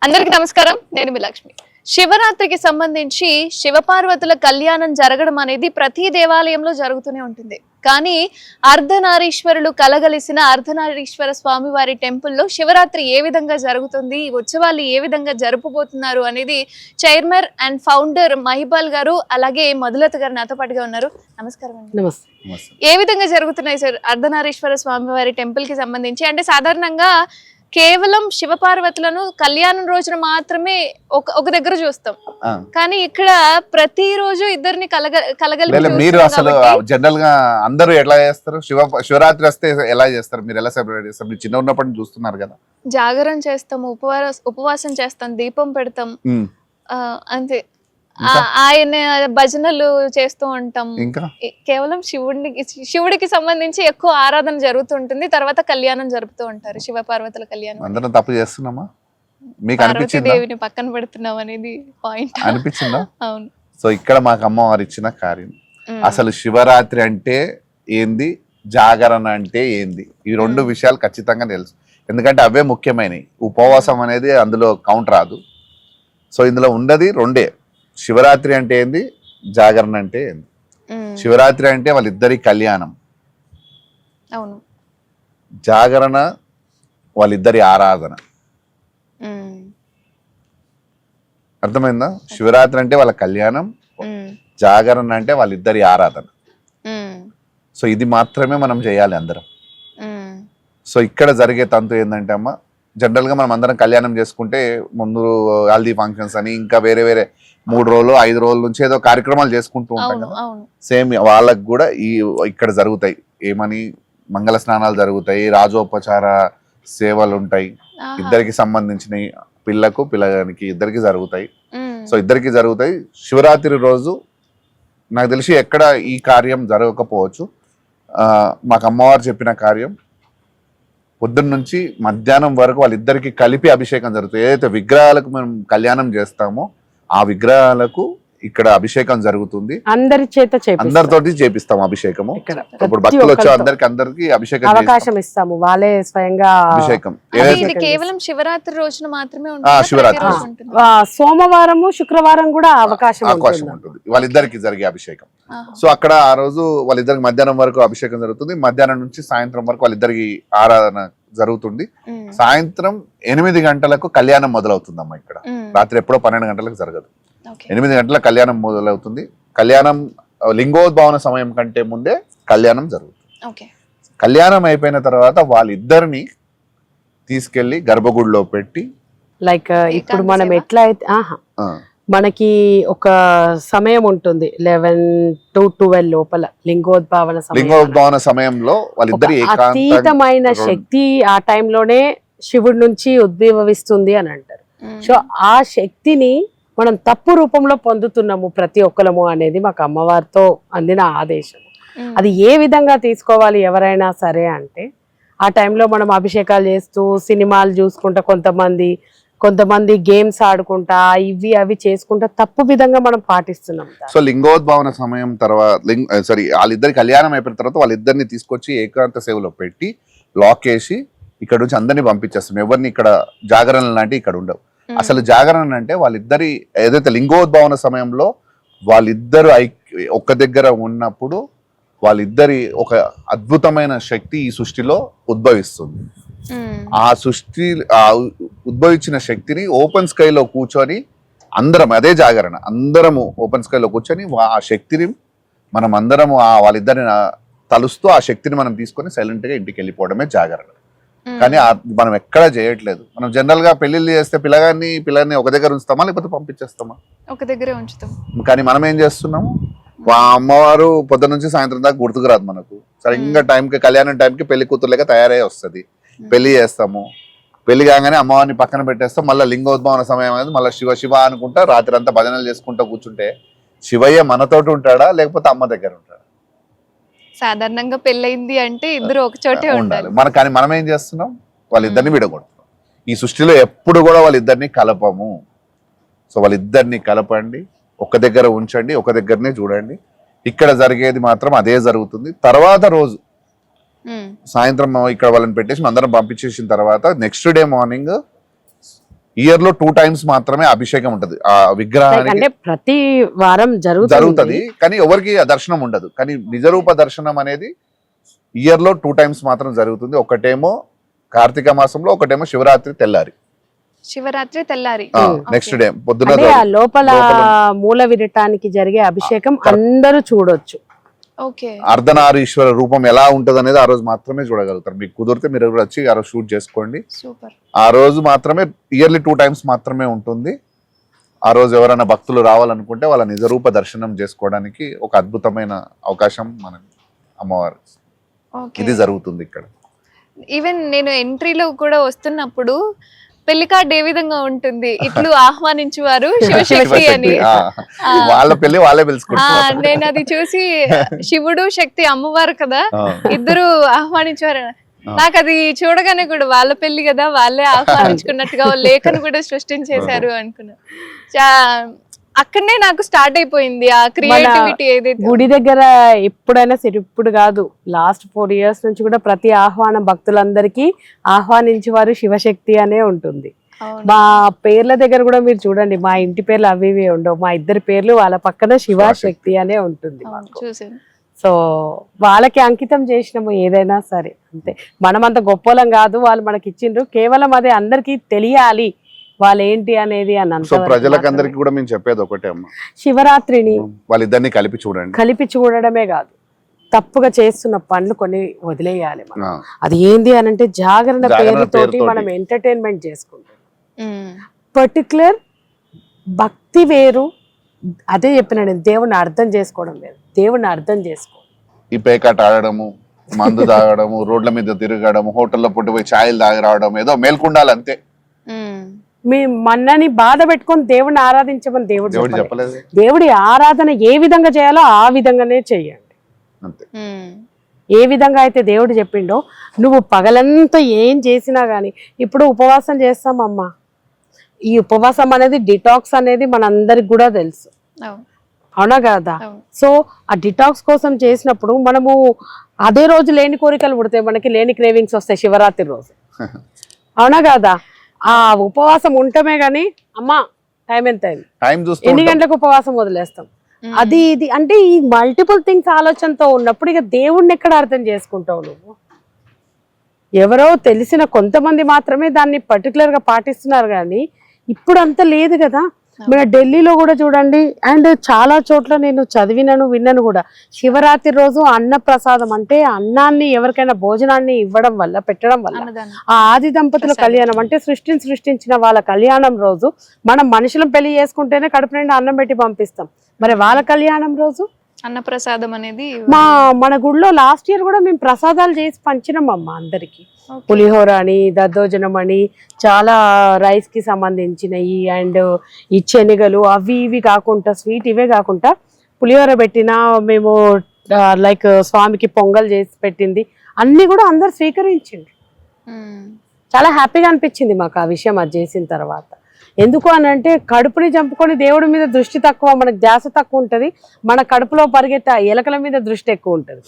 అందరికి నమస్కారం. నేను మీ లక్ష్మి. శివరాత్రికి సంబంధించి శివపార్వతుల కళ్యాణం జరగడం అనేది ప్రతి దేవాలయంలో జరుగుతూనే ఉంటుంది. కానీ అర్ధనారీశ్వరులు కలగలిసిన అర్ధనారీశ్వర స్వామి వారి టెంపుల్లో శివరాత్రి ఏ విధంగా జరుగుతుంది, ఈ ఉత్సవాలు ఏ విధంగా జరుపుబోతున్నారు అనేది చైర్మన్ అండ్ ఫౌండర్ మహిపాల్ గారు అలాగే మధులత గారు నాతో పాటుగా ఉన్నారు. నమస్కారం అండి. నమస్తే. ఏ విధంగా జరుగుతున్నాయి సార్ అర్ధనారీశ్వర స్వామి వారి టెంపుల్ కి సంబంధించి? అంటే సాధారణంగా కేవలం శివపార్వతులను కళ్యాణం రోజున మాత్రమే ఒక దగ్గర చూస్తాం, కానీ ఇక్కడ ప్రతి రోజు ఇద్దరిని కలగలిపి మీరు అసలు జనరల్ గా అందరూ ఎలా చేస్తారు? శివరాత్రి వస్తే ఎలా చేస్తారు? మీరు ఎలా సెలబ్రేట్ చేస్తారు? మీరు చిన్న ఉన్నప్పటి చూస్తున్నారు కదా. జాగరణ చేస్తాము, ఉపవాసం చేస్తాం, దీపం పెడతాం, అంతే. ఆయన భజనలు చేస్తూ ఉంటాం. ఇంకా కేవలం శివుడికి సంబంధించి ఎక్కువ ఆరాధన జరుగుతుంటుంది. తర్వాత కళ్యాణం జరుపుతూ ఉంటారు, శివపార్వతుల కళ్యాణం. అందరం తప్పు చేస్తున్నామా? మీకు అనిపించిందా? దేవిని పక్కన పెడుతున్నాం అనేది పాయింట్ అనిపించిందా? అవును. సో ఇక్కడ మాకు అమ్మవారు ఇచ్చిన కార్యం. అసలు శివరాత్రి అంటే ఏంది, జాగరణ అంటే ఏంది, ఈ రెండు విషయాలు ఖచ్చితంగా తెలుసు. ఎందుకంటే అవే ముఖ్యమైనవి. ఉపవాసం అనేది అందులో కౌంట్ రాదు. సో ఇందులో ఉన్నది రెండే. శివరాత్రి అంటే ఏంది, జాగరణ అంటే ఏంది. శివరాత్రి అంటే వాళ్ళిద్దరి కళ్యాణం, అవును. జాగరణ వాళ్ళిద్దరి ఆరాధన. అర్థమైందా? శివరాత్రి అంటే వాళ్ళ కళ్యాణం, జాగరణ అంటే వాళ్ళిద్దరి ఆరాధన. సో ఇది మాత్రమే మనం చేయాలి అందరం. సో ఇక్కడ జరిగే తంతు ఏంటంటే అమ్మ, జనరల్ గా మనం అందరం కళ్యాణం చేసుకుంటే ముందు హల్దీ ఫంక్షన్స్ అని ఇంకా వేరే వేరే 3 రోజులు 5 రోజుల నుంచి ఏదో కార్యక్రమాలు చేసుకుంటూ ఉంటాం కదా. సేమ్ వాళ్ళకు కూడా ఇక్కడ జరుగుతాయి. ఏమని, మంగళ స్నానాలు జరుగుతాయి, రాజోపచార సేవలు ఉంటాయి. ఇద్దరికి సంబంధించినవి, పిల్లకు పిల్లగానికి ఇద్దరికి జరుగుతాయి. సో ఇద్దరికి జరుగుతాయి. శివరాత్రి రోజు నాకు తెలిసి ఎక్కడ ఈ కార్యం జరగకపోవచ్చు. మాకు అమ్మవారు చెప్పిన కార్యం పొద్దున్న నుంచి మధ్యాహ్నం వరకు వాళ్ళిద్దరికి కలిపి అభిషేకం జరుగుతుంది. ఏదైతే విగ్రహాలకు మనం కళ్యాణం చేస్తామో ఆ విగ్రహాలకు ఇక్కడ అభిషేకం జరుగుతుంది. అందరితోటి చేపిస్తాము అభిషేకము. ఇప్పుడు భక్తులు వచ్చే అందరికి అభిషేకం అవకాశం ఇస్తాము. వాళ్ళే స్వయంగా అభిషేకం. కేవలం శివరాత్రి రోజున మాత్రమే శివరాత్రి సోమవారము శుక్రవారం కూడా అవకాశం ఉంటుంది వాళ్ళిద్దరికి జరిగే అభిషేకం. సో అక్కడ ఆ రోజు వాళ్ళిద్దరికి మధ్యాహ్నం వరకు అభిషేకం జరుగుతుంది. మధ్యాహ్నం నుంచి సాయంత్రం వరకు వాళ్ళిద్దరికి ఆరాధన జరుగుతుంది. సాయంత్రం 8 గంటలకు కళ్యాణం మొదలవుతుందమ్మా. ఇక్కడ రాత్రి ఎప్పుడో 12 గంటలకు జరగదు. 8 గంటల కళ్యాణం మొదలవుతుంది. కళ్యాణం లింగోద్భవన సమయం కంటే ముందే కళ్యాణం జరుగుతుంది. కళ్యాణం అయిపోయిన తర్వాత వాళ్ళిద్దరిని తీసుకెళ్లి గర్భగుడిలో పెట్టి, లైక్ ఇప్పుడు మనం ఎట్లా అయితే మనకి ఒక సమయం ఉంటుంది 11 to 12 లోపల లింగోద్భవన సమయంలో వాళ్ళిద్దరి అతీతమైన శక్తి ఆ టైంలోనే శివుడి నుంచి ఉద్భవిస్తుంది అని అంటారు. సో ఆ శక్తిని మనం తప్పు రూపంలో పొందుతున్నాము ప్రతి ఒక్కరము అనేది మాకు అమ్మవారితో అందిన ఆదేశం. అది ఏ విధంగా తీసుకోవాలి ఎవరైనా సరే అంటే, ఆ టైంలో మనం అభిషేకాలు చేస్తూ సినిమాలు చూసుకుంటా, కొంతమంది గేమ్స్ ఆడుకుంటా, అవి చేసుకుంటా తప్పు విధంగా మనం పాటిస్తున్నాం. సో లింగోద్భవన సమయం తర్వాత వాళ్ళిద్దరి కళ్యాణం అయిపోయిన తర్వాత వాళ్ళిద్దరిని తీసుకొచ్చి ఏకాంత సేవలో పెట్టి లాక్ వేసి ఇక్కడ నుంచి అందరినీ పంపించేస్తాం. ఎవరిని ఇక్కడ జాగరణ లాంటివి ఇక్కడ ఉండవు. అసలు జాగరణ అంటే వాళ్ళిద్దరి ఏదైతే లింగోద్భవన సమయంలో వాళ్ళిద్దరు ఒక్క దగ్గర ఉన్నప్పుడు వాళ్ళిద్దరి ఒక అద్భుతమైన శక్తి ఈ సృష్టిలో ఉద్భవిస్తుంది. ఆ సృష్టి ఉద్భవించిన శక్తిని ఓపెన్ స్కైలో కూర్చొని అందరం, అదే జాగరణ, అందరము ఓపెన్ స్కైలో కూర్చొని ఆ శక్తిని మనం అందరము వాళ్ళిద్దరిని తలుస్తూ ఆ శక్తిని మనం తీసుకొని సైలెంట్ గా ఇంటికి వెళ్ళిపోవడమే జాగరణ. కానీ మనం ఎక్కడా చేయట్లేదు. మనం జనరల్ గా పెళ్లిళ్ళు చేస్తే పిల్లగాన్ని ఒక దగ్గర ఉంచుతామా లేకపోతే పంపించేస్తామా? ఒక దగ్గరే ఉంచుతాం. కానీ మనం ఏం చేస్తున్నాము, అమ్మవారు పొద్దున్న నుంచి సాయంత్రం దాకా గుర్తుకు రాదు మనకు. సరిగ్గా టైంకి కళ్యాణం టైంకి పెళ్లి కూతురులేక తయారై వస్తుంది. పెళ్లి చేస్తాము, పెళ్లి కాగానే అమ్మవారిని పక్కన పెట్టేస్తాం. మళ్ళీ లింగోద్భవన సమయం అనేది మళ్ళీ శివ శివ అనుకుంటా రాత్రి అంతా భజనలు చేసుకుంటా కూర్చుంటే శివయ్య మనతోటి ఉంటాడా లేకపోతే అమ్మ దగ్గర ఉంటాడా? సాధారణంగా పెళ్ళైంది అంటే ఇద్దరు ఒక చోటే ఉండాలి. కానీ మనం ఏం చేస్తున్నాం, వాళ్ళిద్దరిని విడగొడుతున్నాం. ఈ సృష్టిలో ఎప్పుడు కూడా వాళ్ళిద్దరిని కలపము. సో వాళ్ళిద్దరిని కలపండి, ఒక దగ్గర ఉంచండి, ఒక దగ్గరనే చూడండి. ఇక్కడ జరిగేది మాత్రం అదే జరుగుతుంది. తర్వాత రోజు సాయంత్రం ఇక్కడ వాళ్ళని పెట్టేసి అందరం పంపించేసిన తర్వాత నెక్స్ట్ డే మార్నింగ్ ఇయర్ లో 2 times మాత్రమే అభిషేకం ఉంటది ఆ విగ్రహానికి. అంటే ప్రతి వారం జరుగుతది కానీ ఎవరికి ఆ దర్శనం ఉండదు. కానీ నిజరూప దర్శనం అనేది ఇయర్ లో 2 times మాత్రం జరుగుతుంది. ఒకటేమో కార్తీక మాసంలో, ఒకటేమో శివరాత్రి తెల్లారి. శివరాత్రి తెల్లారి నెక్స్ట్ డే పొద్దున అంటే ఆ లోపల మూల విరటానికి జరిగే అభిషేకం అందరూ చూడొచ్చు. ఓకే. అర్ధనారీశ్వర రూపం ఎలా ఉంటది అనేది ఆ రోజు మాత్రమే చూడగలుగుతారు. మీకు కుదిరితే మీరు కూడా వచ్చి ఆ రోజు షూట్ చేసుకోండి. సూపర్. ఆ రోజు మాత్రమే ఇయర్లీ 2 times మాత్రమే ఉంటుంది. ఆ రోజు ఎవరైనా భక్తులు రావాలనుకుంటే వాళ్ళ నిజరూప దర్శనం చేసుకోవడానికి ఒక అద్భుతమైన అవకాశం మన అమ్మవారు. ఇది జరుగుతుంది ఇక్కడ. ఈవెన్ నేను ఎంట్రీలో కూడా వస్తున్నప్పుడు పెళ్లి కార్డు ఏ విధంగా ఉంటుంది, ఇట్లు ఆహ్వానించువారు శివశక్తి అని. వాళ్ళ పెళ్లి వాళ్ళే పిలుచుకుంటారు. నేను అది చూసి శివుడు శక్తి అమ్మవారు కదా, ఇద్దరు ఆహ్వానించేవారు. నాకు అది చూడగానే కూడా వాళ్ళ పెళ్లి కదా, వాళ్ళే ఆహ్వానించుకున్నట్టుగా లేఖను కూడా సృష్టించేశారు అనుకున్నా. అక్కడనే నాకు స్టార్ట్ అయిపోయింది ఆ క్రియేటివిటీ ఏదైతే. గుడి దగ్గర ఎప్పుడైనా సరే, ఇప్పుడు కాదు, లాస్ట్ 4 years నుంచి కూడా ప్రతి ఆహ్వానం భక్తులందరికీ ఆహ్వానించేవారు శివశక్తి అనే ఉంటుంది. మా పేర్ల దగ్గర కూడా మీరు చూడండి, మా ఇంటి పేర్లు అవి ఇవి ఉండవు, మా ఇద్దరి పేర్లు వాళ్ళ పక్కన శివశక్తి అనే ఉంటుంది. సో వాళ్ళకి అంకితం చేసినాము ఏదైనా సరే, అంతే. మనం అంత గొప్పలం కాదు, వాళ్ళు మనకి ఇచ్చిండ్రు, కేవలం అదే అందరికి తెలియాలి వాళ్ళు ఏంటి అనేది అని. సో ప్రజలకందరికి కూడా మేము చెప్పేది ఒకటే అమ్మ, శివరాత్రిని వాళ్ళిద్దరిని కలిపి చూడండి. కలిపి చూడడమే కాదు, తప్పుగా చేస్తున్న పనులు కొన్ని వదిలేయాలి. అది ఏంది అని అంటే జాగరణ పేరుతోటి మనం ఎంటర్టైన్మెంట్ చేసుకుంటాం. పర్టికులర్ భక్తి వేరు, అదే చెప్పిన నేను, దేవుణ్ణి అర్థం చేసుకోవడం వేరు. దేవుణ్ణి అర్థం చేసుకో, ఈ పేకాట ఆడడము, మందు తాగడము, రోడ్ల మీద తిరగడము, హోటల్లో పుట్టి పోయి ఛాయలు తాగి రావడం, ఏదో మేల్కుండాలి అంతే. మీ మన్నని బాధ పెట్టుకొని దేవుడిని ఆరాధించమని దేవుడు చెప్పలేదు. దేవుడి ఆరాధన ఏ విధంగా చేయాలో ఆ విధంగానే చెయ్యండి. ఏ విధంగా అయితే దేవుడు చెప్పిండో, నువ్వు పగలంతా ఏం చేసినా గానీ, ఇప్పుడు ఉపవాసం చేస్తామమ్మా, ఈ ఉపవాసం అనేది డిటాక్స్ అనేది మనందరికి కూడా తెలుసు, అవునా కదా? సో ఆ డిటాక్స్ కోసం చేసినప్పుడు మనము అదే రోజు లేని కోరికలు పుడతాయి, మనకి లేని క్రేవింగ్స్ వస్తాయి శివరాత్రి రోజు, అవునా కదా? ఆ ఉపవాసం ఉంటమే గాని అమ్మా టైం ఎంత అయింది, ఎన్ని గంటలకు ఉపవాసం వదిలేస్తాం, అది ఇది అంటే ఈ మల్టిపుల్ థింగ్స్ ఆలోచనతో ఉన్నప్పుడు ఇక దేవుణ్ణి ఎక్కడ అర్థం చేసుకుంటావు నువ్వు? ఎవరో తెలిసిన కొంతమంది మాత్రమే దాన్ని పర్టికులర్ గా పాటిస్తున్నారు కానీ ఇప్పుడు అంత లేదు కదా. మన ఢిల్లీలో కూడా చూడండి, అండ్ చాలా చోట్ల నేను చదివినను విన్నాను కూడా, శివరాత్రి రోజు అన్న ప్రసాదం అంటే అన్నాన్ని ఎవరికైనా భోజనాన్ని ఇవ్వడం వల్ల, పెట్టడం వల్ల ఆ ఆది దంపతుల కళ్యాణం అంటే సృష్టించిన వాళ్ళ కళ్యాణం రోజు మనం మనుషులను పెళ్లి చేసుకుంటేనే కడుపు నిండా అన్నం పెట్టి పంపిస్తాం, మరి వాళ్ళ కళ్యాణం రోజు అన్న ప్రసాదం అనేది మన గుడిలో లాస్ట్ ఇయర్ కూడా మేము ప్రసాదాలు చేసి పంచినాం అమ్మ అందరికి. పులిహోర అని, దద్దోజనం అని, చాలా రైస్ కి సంబంధించినవి, అండ్ ఈ శనగలు అవి ఇవి కాకుండా, స్వీట్ ఇవే కాకుండా పులిహోర పెట్టినా మేము, లైక్ స్వామికి పొంగల్ చేసి పెట్టింది అన్ని కూడా అందరు స్వీకరించిండ్రు. చాలా హ్యాపీగా అనిపించింది మాకు ఆ విషయం అది చేసిన తర్వాత. ఎందుకు అని అంటే కడుపుని చంపుకొని దేవుడి మీద దృష్టి తక్కువ, మనకు ధ్యాస తక్కువ ఉంటుంది, మన కడుపులో పరిగెత్తే ఎలకల మీద దృష్టి ఎక్కువ ఉంటుంది,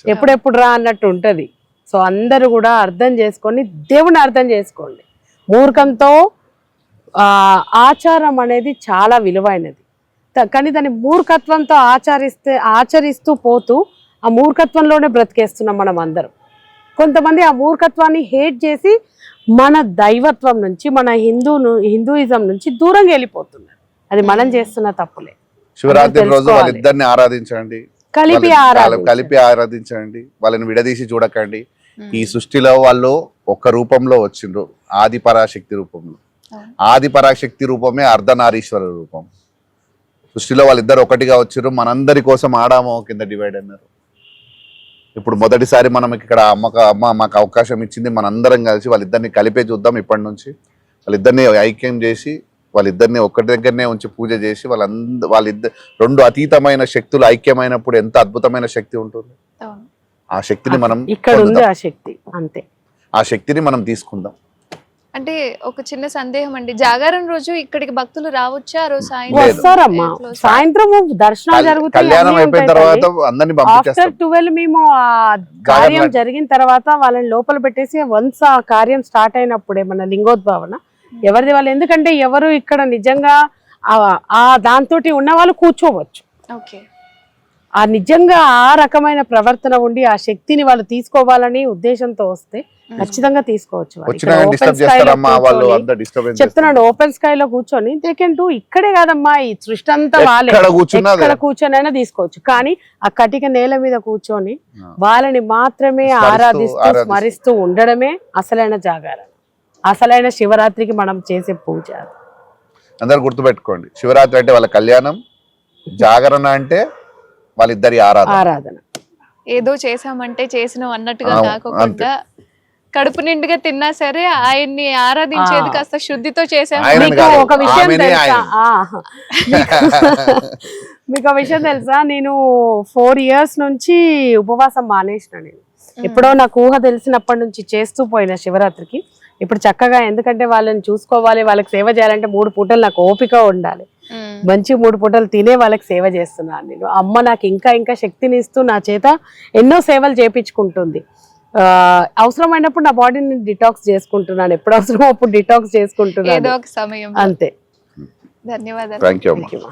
ఎప్పుడెప్పుడు రా అన్నట్టు ఉంటుంది. సో అందరూ కూడా అర్థం చేసుకొని దేవుడిని అర్థం చేసుకోండి. మూర్ఖంతో ఆచారం అనేది చాలా విలువైనది, కానీ దాన్ని మూర్ఖత్వంతో ఆచరిస్తూ పోతూ ఆ మూర్ఖత్వంలోనే బ్రతికేస్తున్నాం మనం అందరం. కొంతమంది ఆ మూర్ఖత్వాన్ని హేట్ చేసి మన దైవత్వం నుంచి, మన హిందూయిజం నుంచి దూరంగా వెళ్ళిపోతున్నారు. అది మనం చేస్తున్న తప్పులే. శివరాత్రి రోజు వాళ్ళిద్దరిని ఆరాధించండి, కలిపి ఆరాధించండి, వాళ్ళని విడదీసి చూడకండి. ఈ సృష్టిలో వాళ్ళు ఒక్క రూపంలో వచ్చిండ్రు, ఆది పరాశక్తి రూపంలో. ఆది పరాశక్తి రూపమే అర్ధనారీశ్వర రూపం. సృష్టిలో వాళ్ళిద్దరు ఒకటిగా వచ్చిండ్రు, మనందరి కోసం ఆడామో కింద డివైడ్ అన్నారు. ఇప్పుడు మొదటిసారి మనం ఇక్కడ అమ్మ మాకు అవకాశం ఇచ్చింది, మనందరం కలిసి వాళ్ళిద్దరిని కలిపే చూద్దాం. ఇప్పటి నుంచి వాళ్ళిద్దరిని ఐక్యం చేసి, వాళ్ళిద్దరిని ఒక్కటి దగ్గరనే ఉంచి పూజ చేసి, వాళ్ళిద్దరు రెండు అతీతమైన శక్తులు ఐక్యమైనప్పుడు ఎంత అద్భుతమైన శక్తి ఉంటుంది. ఆ శక్తిని మనం ఇక్కడ ఉంది, ఆ శక్తి అంతే, ఆ శక్తిని మనం తీసుకుందాం. అంటే ఒక చిన్న సందేహం అండి, జాగారం రోజు ఇక్కడికి భక్తులు రావచ్చా? ఆ రోజు వస్తారమ్మా, సాయంత్రం దర్శనం జరుగుతుంది. కళ్యాణం అయిపోయిన తర్వాత అందరిని ఆఫ్టర్ 12 మేము ఆ కార్యం జరిగిన తర్వాత వాళ్ళని లోపల పెట్టేసి, వన్స్ ఆ కార్యం స్టార్ట్ అయినప్పుడే మన లింగోద్భావన ఎవరిది వాళ్ళు, ఎందుకంటే ఎవరు ఇక్కడ నిజంగా ఆ దాంతోటి ఉన్న వాళ్ళు కూర్చోవచ్చు. ఓకే. ఆ నిజంగా ఆ రకమైన ప్రవర్తన ఉండి ఆ శక్తిని వాళ్ళు తీసుకోవాలని ఉద్దేశంతో వస్తే ఖచ్చితంగా తీసుకోవచ్చు. చెప్తున్నాడు, ఓపెన్ స్కై లో కూర్చొని దే కెన్ డూ. ఇక్కడే కాదమ్మా, ఈ సృష్టి అంతా వాళ్ళే, ఎక్కడ కూర్చొని అయినా తీసుకోవచ్చు. కానీ ఆ కటిక నేల మీద కూర్చొని వాళ్ళని మాత్రమే ఆరాధిస్తూ స్మరిస్తూ ఉండడమే అసలైన జాగారం, అసలైన శివరాత్రికి మనం చేసే పూజ. అందరు గుర్తుపెట్టుకోండి, శివరాత్రి అంటే వాళ్ళ కళ్యాణం, జాగరణ అంటే వాళ్ళిద్దరి ఆరాధన. ఏదో చేసామంటే చేసినాం అన్నట్టుగా కాకుండా కడుపు నిండుగా తిన్నా సరే ఆయన్ని ఆరాధించేది కాస్త శుద్ధితో చేసాము. మీకు ఒక విషయం తెలుసా, నేను 4 years నుంచి ఉపవాసం మానేసిన. నేను ఎప్పుడో నాకు ఊహ తెలిసినప్పటి నుంచి చేస్తూ పోయిన శివరాత్రికి. ఇప్పుడు చక్కగా, ఎందుకంటే వాళ్ళని చూసుకోవాలి, వాళ్ళకి సేవ చేయాలంటే 3 పూటలు నాకు ఓపిక ఉండాలి. మంచి 3 పూటలు తినే వాళ్ళకి సేవ చేస్తున్నాను నేను. అమ్మ నాకు ఇంకా ఇంకా శక్తిని ఇస్తూ నా చేత ఎన్నో సేవలు చేపించుకుంటుంది. అవసరమైనప్పుడు నా బాడీని డిటాక్స్ చేసుకుంటున్నాను, ఎప్పుడు అవసరమో అప్పుడు డిటాక్స్ చేసుకుంటున్నాను. ఏదో ఒక సమయం. అంతే. ధన్యవాదాలు. థాంక్యూ అమ్మా.